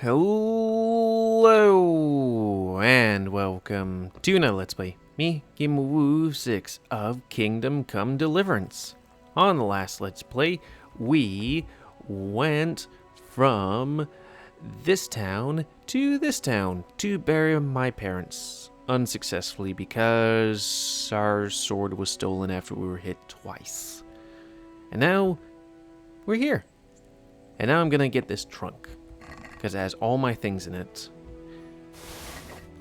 Hello and welcome to another Let's Play. Me, GamerWolfSix of Kingdom Come Deliverance. On the last Let's Play, we went from this town to bury my parents unsuccessfully because our sword was stolen after we were hit twice. And now we're here. And now I'm gonna get this trunk, because it has all my things in it.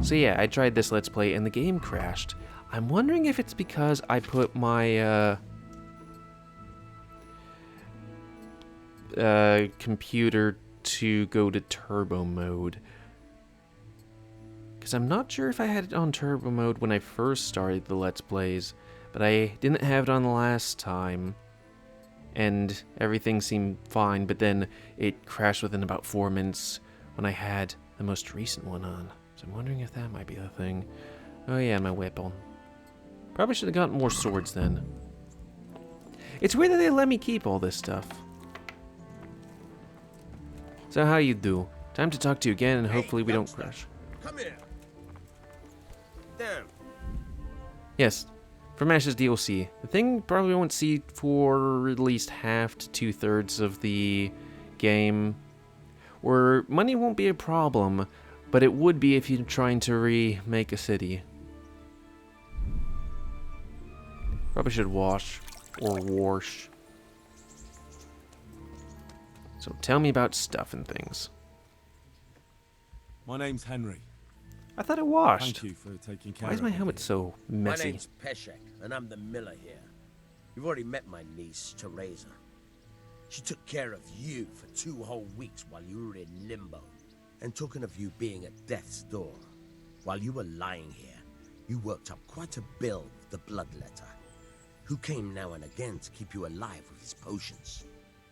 So yeah, I tried this Let's Play and the game crashed. I'm wondering if it's because I put my computer to go to turbo mode. Because I'm not sure if I had it on turbo mode when I first started the Let's Plays, but I didn't have it on the last time. And everything seemed fine, but then it crashed within about 4 minutes when I had the most recent one on. So I'm wondering if that might be the thing. Oh yeah, my weapon. Probably should have gotten more swords then. It's weird that they let me keep all this stuff. So how you do? Time to talk to you again, and hopefully we don't crash. Come here. Damn. Yes. From Ash's DLC. The thing probably won't see for at least half to 2/3 of the game, where money won't be a problem, but it would be if you're trying to remake a city. Probably should wash or wash. So tell me about stuff and things. My name's Henry. I thought it washed. Thank you for taking care Why is of my me. helmet so messy? My name's Peshek, and I'm the miller here. You've already met my niece, Teresa. She took care of you for 2 whole weeks while you were in limbo. And talking of you being at death's door, while you were lying here, you worked up quite a bill with the bloodletter, who came now and again to keep you alive with his potions.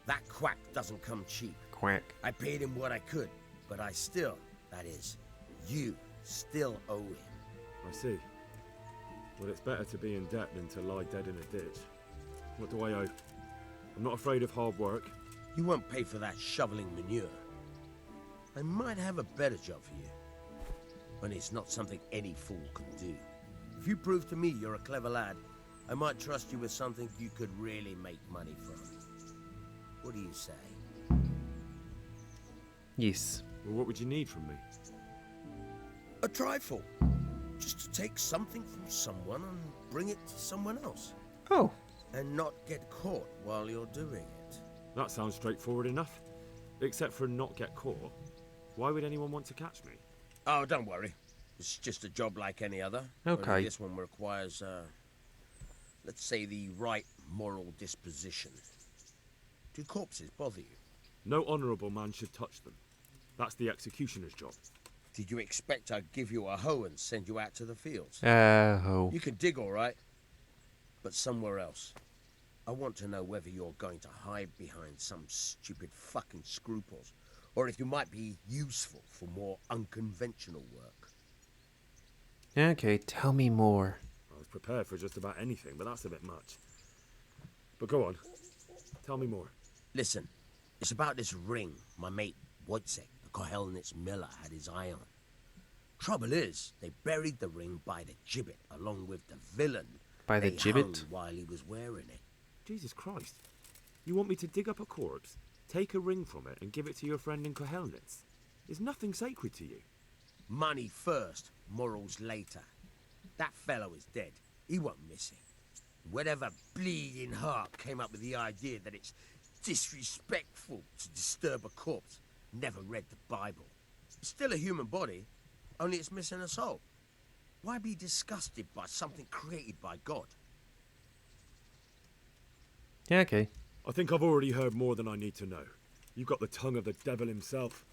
That quack doesn't come cheap. Quack. I paid him what I could, but I still, that is, you still owe him. I see. Well, it's better to be in debt than to lie dead in a ditch. What do I owe? I'm not afraid of hard work. You won't pay for that shoveling manure. I might have a better job for you. And it's not something any fool can do. If you prove to me you're a clever lad, I might trust you with something you could really make money from. What do you say? Yes. Well, what would you need from me? A trifle. Just to take something from someone and bring it to someone else. Oh. And not get caught while you're doing it. That sounds straightforward enough. Except for not get caught. Why would anyone want to catch me? Oh, don't worry. It's just a job like any other. Okay. Only this one requires, let's say, the right moral disposition. Do corpses bother you? No honourable man should touch them. That's the executioner's job. Did you expect I'd give you a hoe and send you out to the fields? Oh. You can dig all right, but somewhere else. I want to know whether you're going to hide behind some stupid fucking scruples, or if you might be useful for more unconventional work. Okay, tell me more. I was prepared for just about anything, but that's a bit much. But go on. Tell me more. Listen, it's about this ring my mate Wojciech, the Kohelnitz miller, had his eye on. Trouble is, they buried the ring by the gibbet along with the villain. By the they gibbet? hung while he was wearing it. Jesus Christ. You want me to dig up a corpse, take a ring from it, and give it to your friend in Kohelnitz? Is nothing sacred to you? Money first, morals later. That fellow is dead. He won't miss it. Whatever bleeding heart came up with the idea that it's disrespectful to disturb a corpse never read the Bible. It's still a human body, only it's missing a soul. Why be disgusted by something created by God? Yeah, okay. I think I've already heard more than I need to know. You've got the tongue of the devil himself.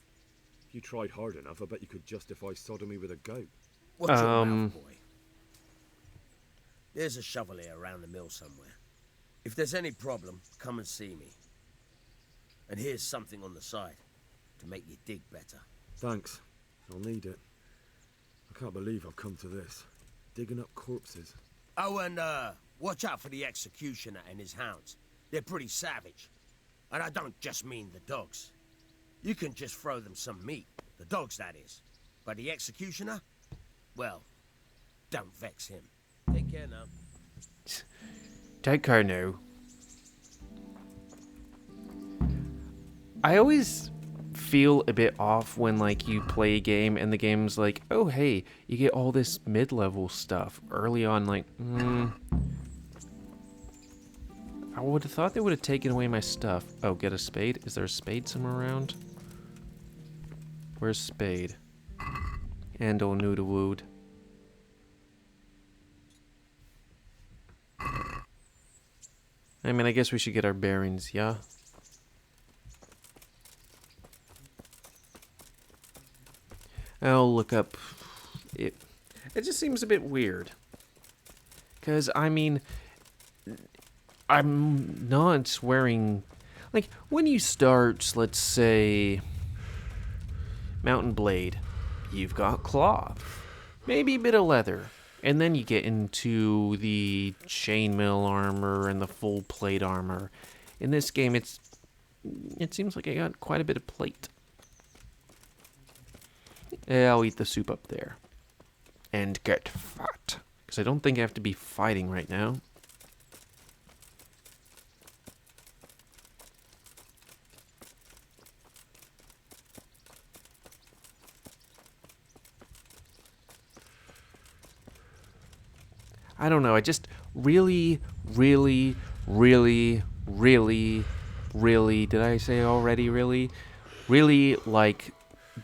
If you tried hard enough, I bet you could justify sodomy with a goat. Watch your mouth, boy. There's a shovel here around the mill somewhere. If there's any problem, come and see me. And here's something on the side to make you dig better. Thanks. I'll need it. I can't believe I've come to this. Digging up corpses. Oh, and watch out for the executioner and his hounds. They're pretty savage. And I don't just mean the dogs. You can just throw them some meat, The dogs, that is. But the executioner? Well, don't vex him. Take care now. Take care now. I always feel a bit off when like you play a game and the game's like, oh hey, you get all this mid-level stuff early on. Like, I would have thought they would have taken away my stuff. Oh, get a spade? Is there a spade somewhere around? Where's spade? And old Noodlewood. I mean, I guess we should get our bearings, yeah? I'll look up it. It just seems a bit weird. Because, I mean, I'm not wearing... Like, when you start, let's say, Mountain Blade, you've got cloth. Maybe a bit of leather. And then you get into the chainmail armor and the full plate armor. In this game, it seems like I got quite a bit of plate. Yeah, I'll eat the soup up there. And get fat. Because I don't think I have to be fighting right now. I don't know, I just really, did I say already really like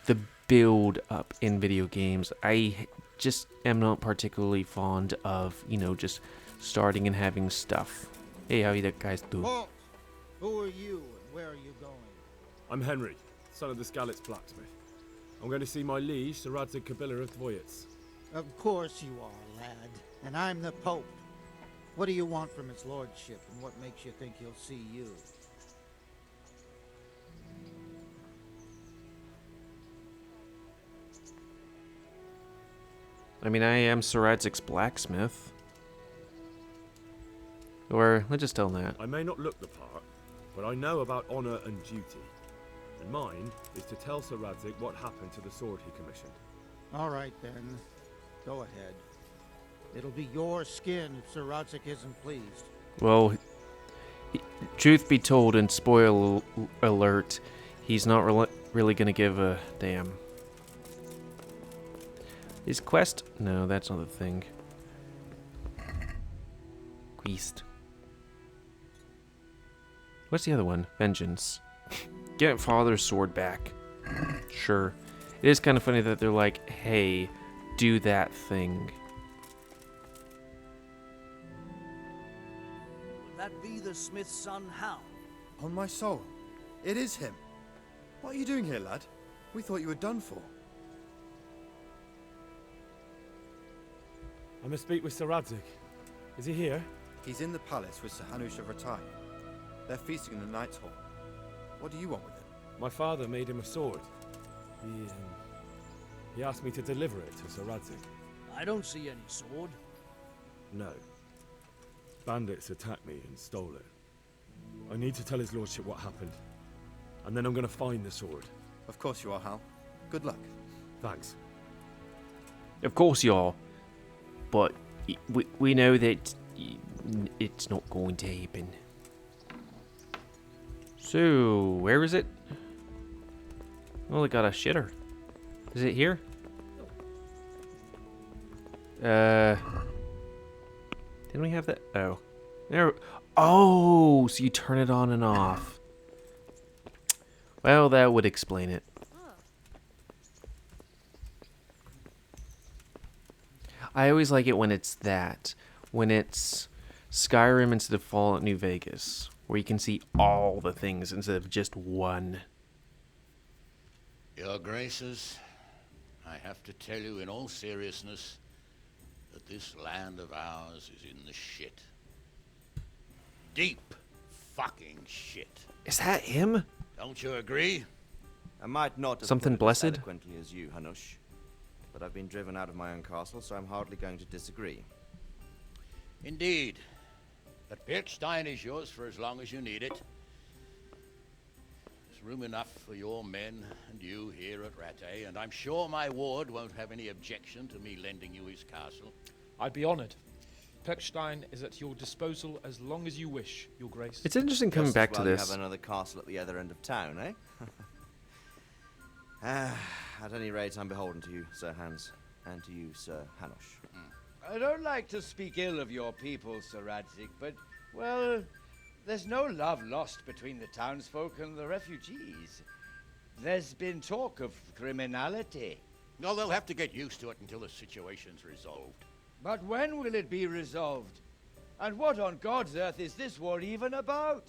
the build up in video games. I just am not particularly fond of, you know, just starting and having stuff. Hey, how you guys doing? Halt! Who are you and where are you going? I'm Henry, son of the Skalitz blacksmith. I'm going to see my liege, Sir Radzig Kabila of Dvoyets. Of course you are, lad. And I'm the Pope. What do you want from his lordship, and what makes you think he'll see you? I mean, I am Sir Radzig's blacksmith. Or, let's just tell him that. I may not look the part, but I know about honor and duty. And mine is to tell Sir Radzig what happened to the sword he commissioned. All right, then. Go ahead. It'll be your skin if Sir Radzig isn't pleased. Well, truth be told, and spoiler alert, he's not really gonna give a damn. Is quest? No, that's not the thing. Quest. What's the other one? Vengeance. Get father's sword back. Sure. It is kind of funny that they're like, hey, do that thing. That be the smith's son, Hal? On my soul, it is him. What are you doing here, lad? We thought you were done for. I must speak with Sir Radzig. Is he here? He's in the palace with Sir Hanush of Ratai. They're feasting in the Knight's Hall. What do you want with it? My father made him a sword. He asked me to deliver it to Sir Radzig. I don't see any sword. No. Bandits attacked me and stole it. I need to tell his lordship what happened. And then I'm going to find the sword. Of course you are, Hal. Good luck. Thanks. Of course you are. But we know that it's not going to happen. So, where is it? Oh, they got a shitter. Is it here? Didn't we have that? Oh. There. Oh, so you turn it on and off. Well, that would explain it. I always like it when it's that. When it's Skyrim instead of Fallout New Vegas. Where you can see all the things instead of just one. Your Graces, I have to tell you in all seriousness that this land of ours is in the shit. Deep fucking shit. Is that him? Don't you agree? I might not have Something put it blessed? as eloquently as you, Hanush, but I've been driven out of my own castle, so I'm hardly going to disagree. Indeed. But Birchstein is yours for as long as you need it. As room enough for your men and you here at Rattay, and I'm sure my ward won't have any objection to me lending you his castle. I'd be honored. Pechstein is at your disposal as long as you wish, Your Grace. It's interesting coming Just as back to well you this. have another castle at the other end of town, eh? At any rate, I'm beholden to you, Sir Hans, and to you, Sir Hanush. I don't like to speak ill of your people, Sir Radzig, but, well, there's no love lost between the townsfolk and the refugees. There's been talk of criminality. No, they'll have to get used to it until the situation's resolved. But when will it be resolved? And what on God's earth is this war even about?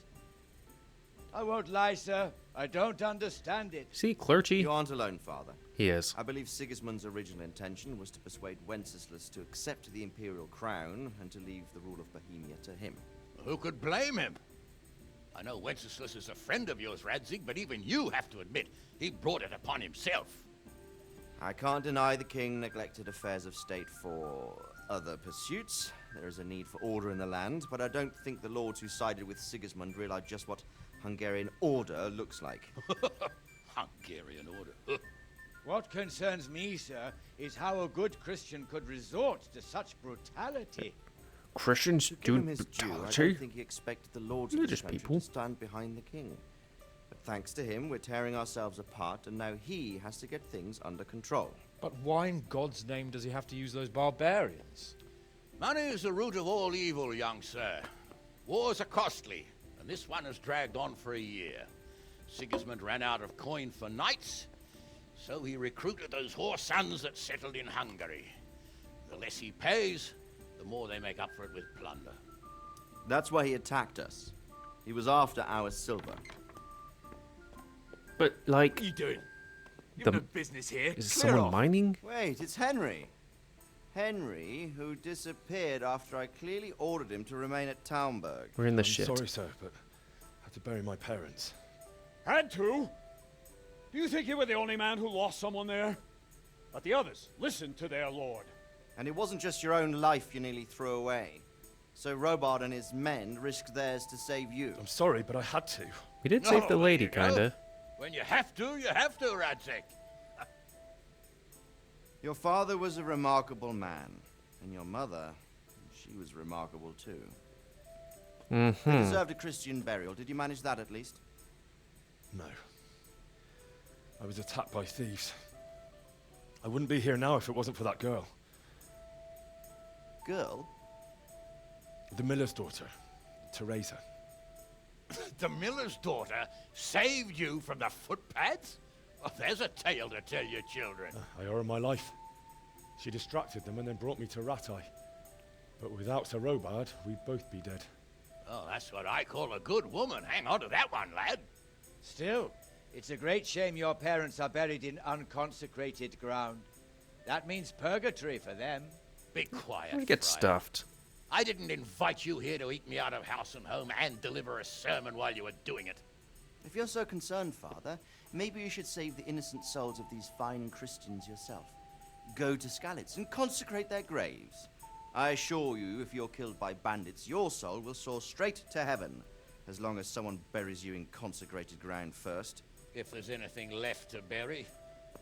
I won't lie, sir. I don't understand it. See, clergy? You aren't alone, Father. He is. I believe Sigismund's original intention was to persuade Wenceslas to accept the imperial crown and to leave the rule of Bohemia to him. Who could blame him? I know Wenceslas is a friend of yours, Radzig, but even you have to admit he brought it upon himself. I can't deny the king neglected affairs of state for other pursuits. There is a need for order in the land, but I don't think the lords who sided with Sigismund realized just what Hungarian order looks like. Hungarian order. What concerns me, sir, is how a good Christian could resort to such brutality. Christians To give do him his due, I brutality? don't think he expected the lords of the Religious country people. to stand behind the king. But thanks to him, we're tearing ourselves apart, and now he has to get things under control. But why in God's name does he have to use those barbarians? Money is the root of all evil, young sir. Wars are costly, and this one has dragged on for a year. Sigismund ran out of coin for knights, so he recruited those whore sons that settled in Hungary. The less he pays, the more they make up for it with plunder. That's why he attacked us. He was after our silver. But, like, What are you doing? You The- have no business here. is Clear someone off. mining? Wait, it's Henry. Henry, who disappeared after I clearly ordered him to remain at Taumberg. We're in the I'm shit. sorry, sir, but I had to bury my parents. Had to? Do you think you were the only man who lost someone there? But the others listened to their lord. And it wasn't just your own life you nearly threw away. So Robard and his men risked theirs to save you. I'm sorry, but I had to. We did save the there lady, you go. kinda. When you have to, Radzig. Your father was a remarkable man. And your mother, she was remarkable too. They Mm-hmm. deserved a Christian burial. Did you manage that at least? No. I was attacked by thieves. I wouldn't be here now if it wasn't for that girl. Girl? The miller's daughter, Teresa. The miller's daughter saved you from the footpads? Well, there's a tale to tell your children. I owe her my life. She distracted them and then brought me to Rattay. But without Sir Robard, we'd both be dead. Oh, that's what I call a good woman. Hang on to that one, lad. Still, it's a great shame your parents are buried in unconsecrated ground. That means purgatory for them. Be quiet, I get Friar. stuffed. I didn't invite you here to eat me out of house and home and deliver a sermon while you were doing it. If you're so concerned, Father, maybe you should save the innocent souls of these fine Christians yourself. Go to Skalitz and consecrate their graves. I assure you, if you're killed by bandits, your soul will soar straight to heaven, as long as someone buries you in consecrated ground first. If there's anything left to bury,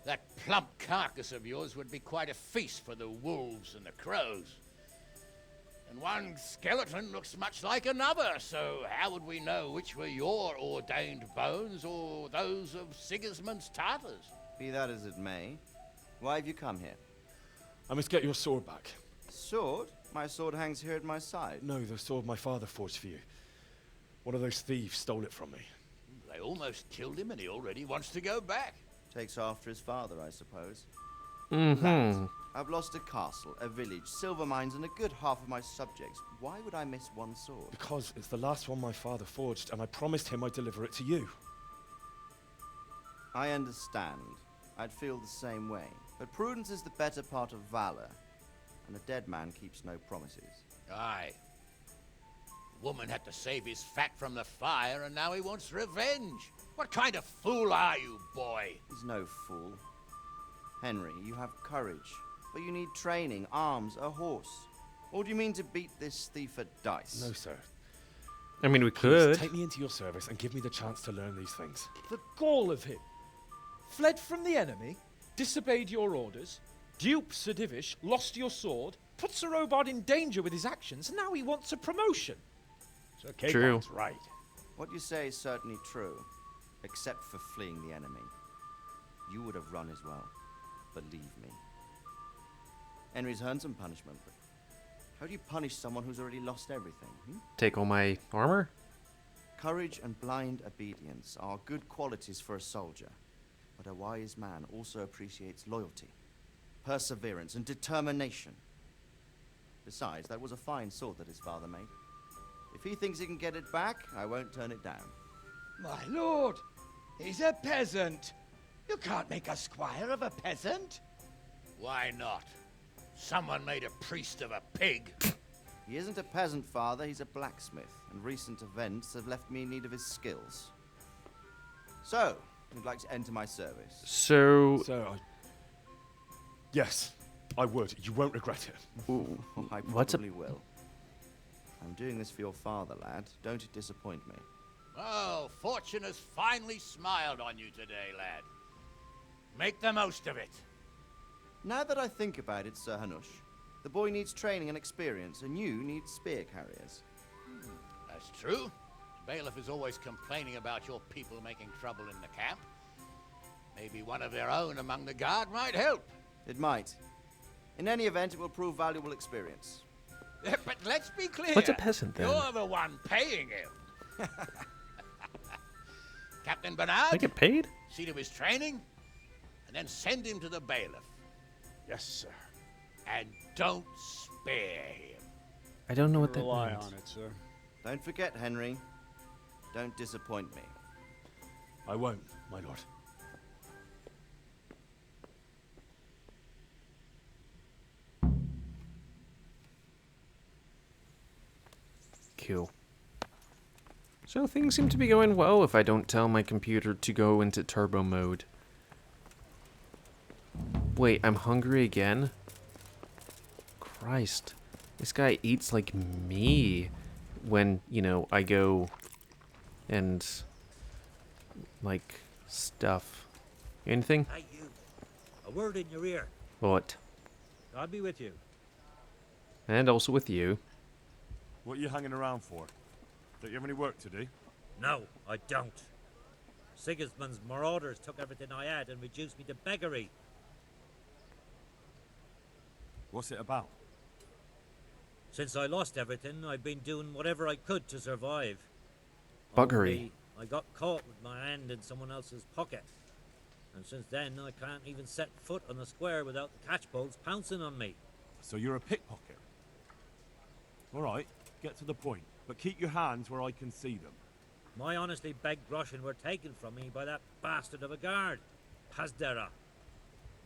that plump carcass of yours would be quite a feast for the wolves and the crows. And one skeleton looks much like another, so how would we know which were your ordained bones or those of Sigismund's Tartars? Be that as it may, why have you come here? I must get your sword back. Sword? My sword hangs here at my side. No, the sword my father forged for you. One of those thieves stole it from me. They almost killed him and he already wants to go back. Takes after his father, I suppose. Mm-hmm. Lads, I've lost a castle, a village, silver mines, and a good half of my subjects. Why would I miss one sword? Because it's the last one my father forged, and I promised him I'd deliver it to you. I understand. I'd feel the same way. But prudence is the better part of valor, and a dead man keeps no promises. Aye. The woman had to save his fat from the fire and now he wants revenge. What kind of fool are you, boy? He's no fool. Henry, you have courage, but you need training, arms, a horse. Or do you mean to beat this thief at dice? No, sir. I mean, we Please, could. take me into your service and give me the chance to learn these things. The gall of him. Fled from the enemy, disobeyed your orders, duped Sir Divish, lost your sword, put Sir Robard in danger with his actions, and now he wants a promotion. So True. Capek's right. What you say is certainly true, except for fleeing the enemy. You would have run as well, believe me. Henry's earned some punishment, but how do you punish someone who's already lost everything? Take all my armor? Courage and blind obedience are good qualities for a soldier, but a wise man also appreciates loyalty, perseverance, and determination. Besides, that was a fine sword that his father made. If he thinks he can get it back, I won't turn it down. My lord, he's a peasant. You can't make a squire of a peasant. Why not? Someone made a priest of a pig. He isn't a peasant, father, he's a blacksmith, and recent events have left me in need of his skills. So, you'd like to enter my service? So, Yes, I would. You won't regret it. I what's probably will. I'm doing this for your father, lad. Don't disappoint me. Oh, fortune has finally smiled on you today, lad. Make the most of it. Now that I think about it, Sir Hanush, the boy needs training and experience, and you need spear carriers. That's true. The bailiff is always complaining about your people making trouble in the camp. Maybe one of their own among the guard might help. It might. In any event, it will prove valuable experience. But let's be clear. what's a peasant then? You're the one paying him. Captain I Bernard, get paid? see to his training, and then send him to the bailiff. Yes, sir. And don't spare him. I don't know what that Rely means. on it, sir. Don't forget, Henry. Don't disappoint me. I won't, my lord. Cool. So things seem to be going well if I don't tell my computer to go into turbo mode. Wait, I'm hungry again? Christ. This guy eats like me when, you know, I go and like stuff. Anything? Hey, you. A word in your ear. What? I'll be with you. And also with you. What are you hanging around for? Don't you have any work to do? No, I don't. Sigismund's marauders took everything I had and reduced me to beggary. What's it about? Since I lost everything, I've been doing whatever I could to survive. Buggery. Only I got caught with my hand in someone else's pocket. And since then, I can't even set foot on the square without the catchpoles pouncing on me. So you're a pickpocket? All right, get to the point. But keep your hands where I can see them. My honestly begged groschen were taken from me by that bastard of a guard, Pazdera.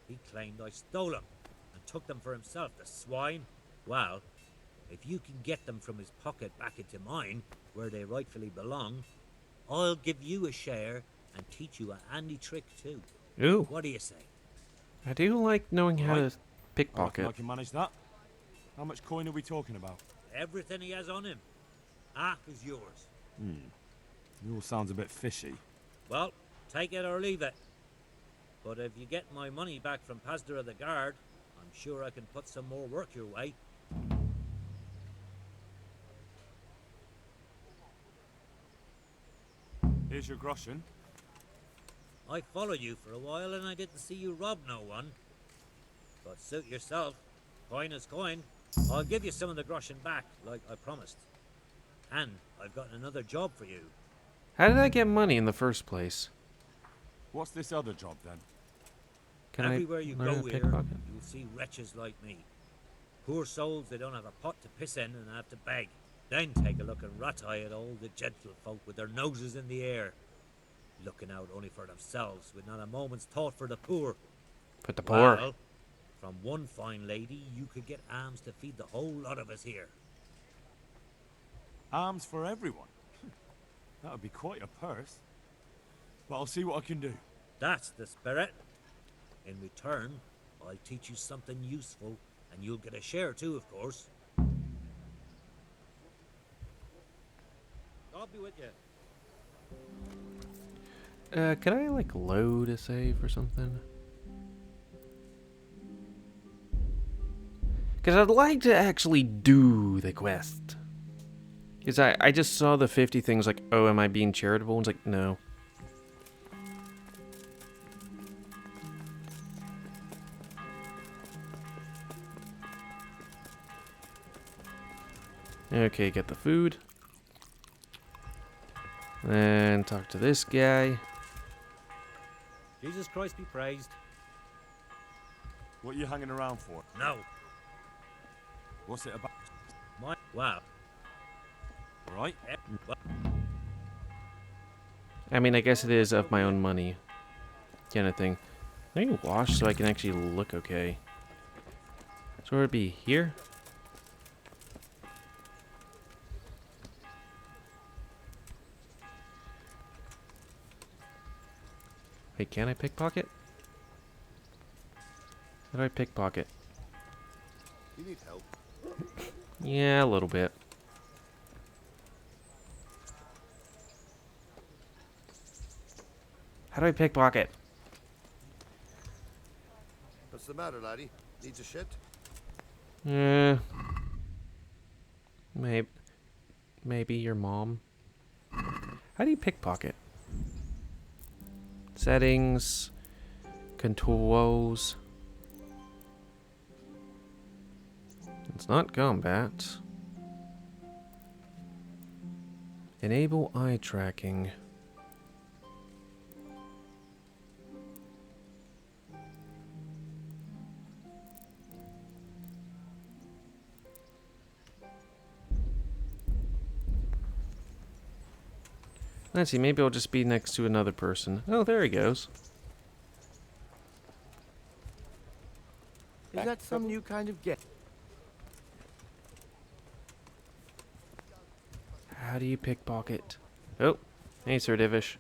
He claimed I stole them and took them for himself, the swine. Well, if you can get them from his pocket back into mine, where they rightfully belong, I'll give you a share and teach you a handy trick too. Ooh. What do you say? I do like knowing how to I reckon pickpocket. I can manage that. How much coin are we talking about? Everything he has on him. Half is yours. It all sounds a bit fishy. Well, take it or leave it. But if you get my money back from Pazdera the guard, I'm sure I can put some more work your way. Here's your groschen. I followed you for a while and I didn't see you rob no one. But suit yourself. Coin is coin. I'll give you some of the groschen back, like I promised. And I've got another job for you. How did I get money in the first place? What's this other job then? Can Everywhere I you learn go how to here, pickpocket? you'll see wretches like me. Poor souls that don't have a pot to piss in and have to beg. Then take a look and rat-eye at all the gentlefolk with their noses in the air, looking out only for themselves, with not a moment's thought for the poor. Put the poor. Well, from one fine lady, you could get alms to feed the whole lot of us here. Arms for everyone. That would be quite a purse. But I'll see what I can do. That's the spirit. In return, I'll teach you something useful, and you'll get a share too, of course. be with you. Can I, like, load a save or something? Because I'd like to actually do the quest. Because I just saw the 50 things like, oh, am I being charitable? And it's like, no. Okay, get the food. And talk to this guy. Jesus Christ be praised. What are you hanging around for? No. What's it about? Wow. Right? I mean, I guess it is of my own money. Kind of thing. Let me wash so I can actually look okay. So it'd be here? Wait, can I pickpocket? How do I pickpocket? You need help. Yeah, a little bit. How do I pickpocket? What's the matter, laddie? Needs a shit? Yeah. Maybe your mom. How do you pickpocket? Settings. Controls. It's not combat. Enable eye tracking. Let's see, maybe I'll just be next to another person. Oh, there he goes. Is that some new kind of get? How do you pickpocket? Oh, hey, Sir Divish.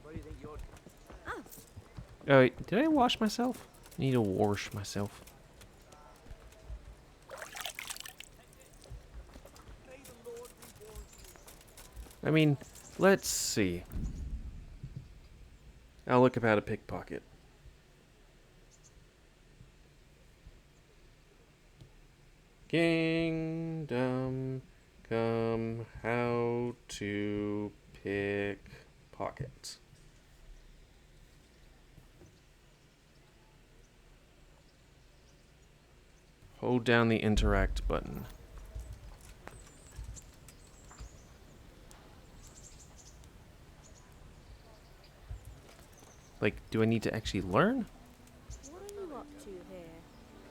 What do you think you're doing? Oh, wait, did I wash myself? I need to wash myself. I mean, let's see. I'll look up how to pickpocket. Kingdom Come, how to pickpocket. Hold down the interact button. Like, do I need to actually learn? What are you up to here?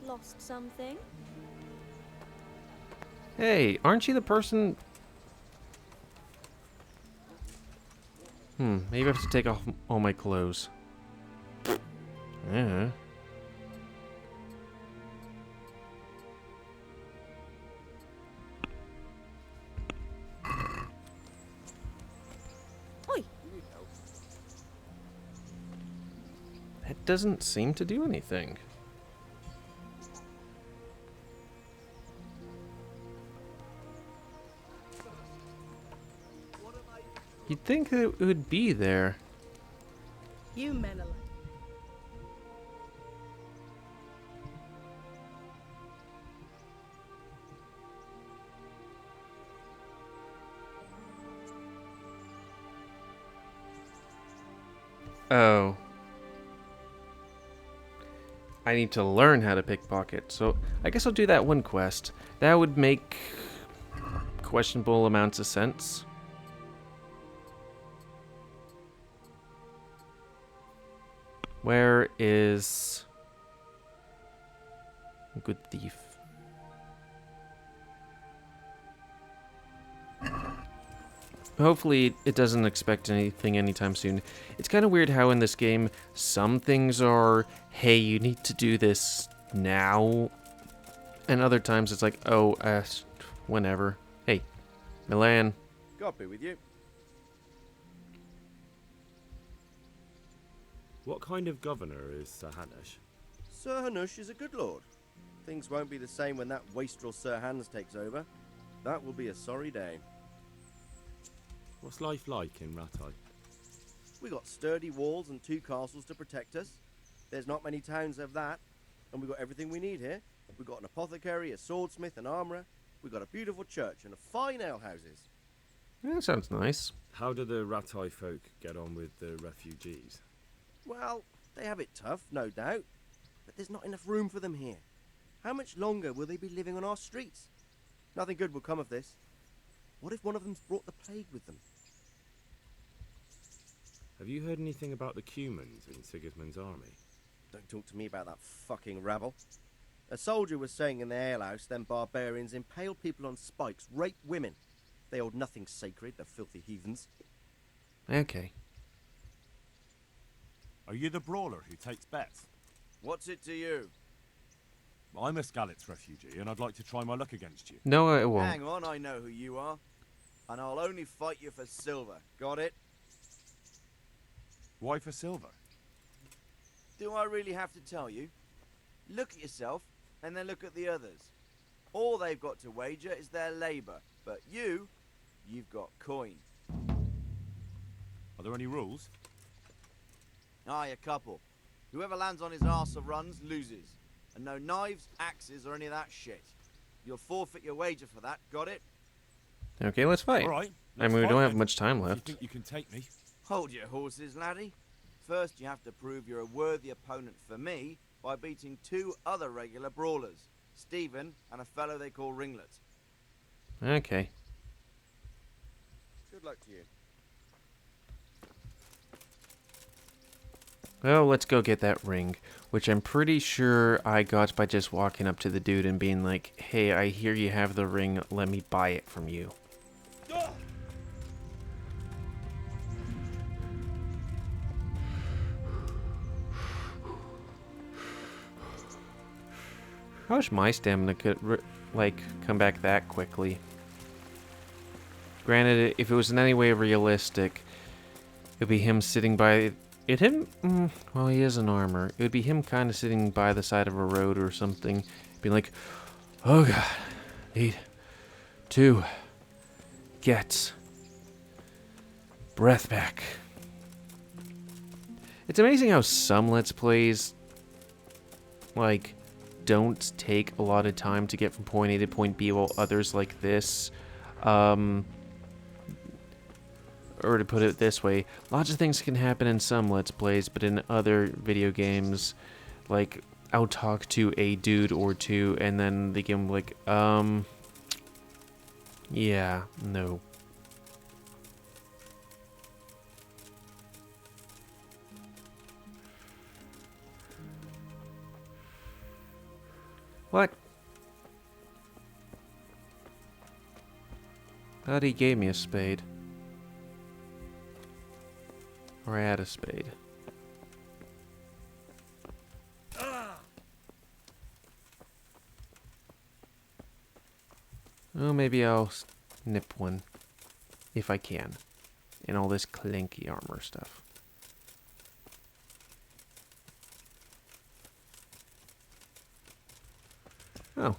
Lost something? Hey, aren't you the person... maybe I have to take off all my clothes. Yeah. Oi! That doesn't seem to do anything. You'd think that it would be there. You men are like... Oh. I need to learn how to pickpocket, so I guess I'll do that one quest. That would make questionable amounts of sense. Where is a good thief? Hopefully it doesn't expect anything anytime soon. It's kind of weird how in this game some things are, hey, you need to do this now. And other times it's like, oh, whenever. Hey, Milan. God be with you. What kind of governor is Sir Hanush? Sir Hanush is a good lord. Things won't be the same when that wastrel Sir Hans takes over. That will be a sorry day. What's life like in Rattay? We got sturdy walls and 2 castles to protect us. There's not many towns have that. And we got everything we need here. We got an apothecary, a swordsmith, an armourer. We got a beautiful church and a fine alehouses. Yeah, that sounds nice. How do the Rattay folk get on with the refugees? Well, they have it tough, no doubt. But there's not enough room for them here. How much longer will they be living on our streets? Nothing good will come of this. What if one of them's brought the plague with them? Have you heard anything about the Cumans in Sigismund's army? Don't talk to me about that fucking rabble. A soldier was saying in the alehouse them barbarians impale people on spikes, rape women. They hold nothing sacred, the filthy heathens. Okay. Are you the brawler who takes bets? What's it to you? I'm a Skalitz refugee, and I'd like to try my luck against you. No, it won't. Hang on, I know who you are. And I'll only fight you for silver. Got it? Why for silver? Do I really have to tell you? Look at yourself, and then look at the others. All they've got to wager is their labour. But you've got coin. Are there any rules? Aye, a couple. Whoever lands on his arse or runs, loses. And no knives, axes, or any of that shit. You'll forfeit your wager for that, got it? Okay, let's fight. All right, I mean, we don't have much time left. You think you can take me? Hold your horses, laddie. First, you have to prove you're a worthy opponent for me by beating 2 other regular brawlers. Stephen and a fellow they call Ringlet. Okay. Good luck to you. Well, let's go get that ring, which I'm pretty sure I got by just walking up to the dude and being like, hey, I hear you have the ring, let me buy it from you. I wish my stamina could, like, come back that quickly. Granted, if it was in any way realistic, it would be him sitting by... well, he is in armor. It would be him kind of sitting by the side of a road or something, being like, oh god, need to get breath back. It's amazing how some Let's Plays, like, don't take a lot of time to get from point A to point B, while others like this, or to put it this way, lots of things can happen in some Let's Plays, but in other video games, like, I'll talk to a dude or two, and then the game will be like, yeah, no. What? Thought he gave me a spade. Or I had a spade. Oh, maybe I'll snip one. If I can. In all this clanky armor stuff. Oh.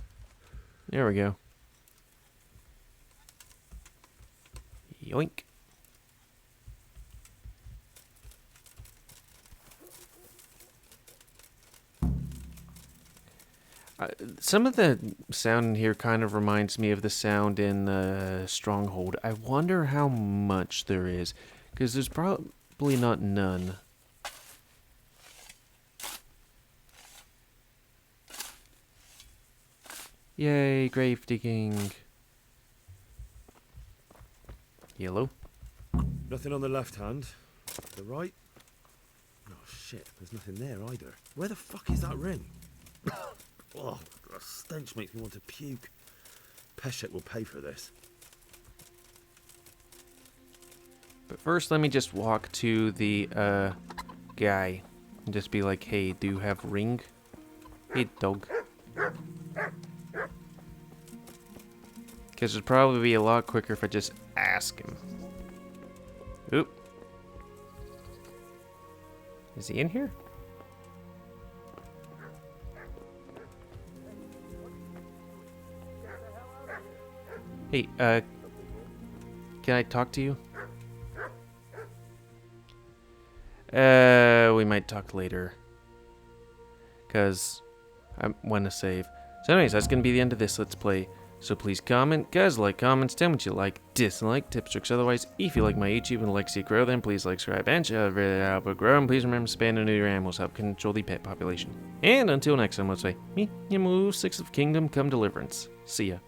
There we go. Yoink. Some of the sound in here kind of reminds me of the sound in Stronghold. I wonder how much there is, because there's probably not none. Yay, grave digging. Yellow. Nothing on the left hand. The right? Oh shit, there's nothing there either. Where the fuck is that ring? Oh, the stench makes me want to puke. Peshek will pay for this. But first, let me just walk to the guy and just be like, hey, do you have ring? Hey, dog. Because it'd probably be a lot quicker if I just ask him. Oop. Is he in here? Hey, can I talk to you? We might talk later. Because I want to save. So anyways, that's going to be the end of this Let's Play. So please comment, guys, like, comments, tell me what you like, dislike, tips, tricks, otherwise. If you like my YouTube and like to see it grow, then please like, subscribe, and share it help it grow. And please remember to spay and neuter your animals, help control the pet population. And until next time, let's say, me, GamerWolfSix of Kingdom Come Deliverance. See ya.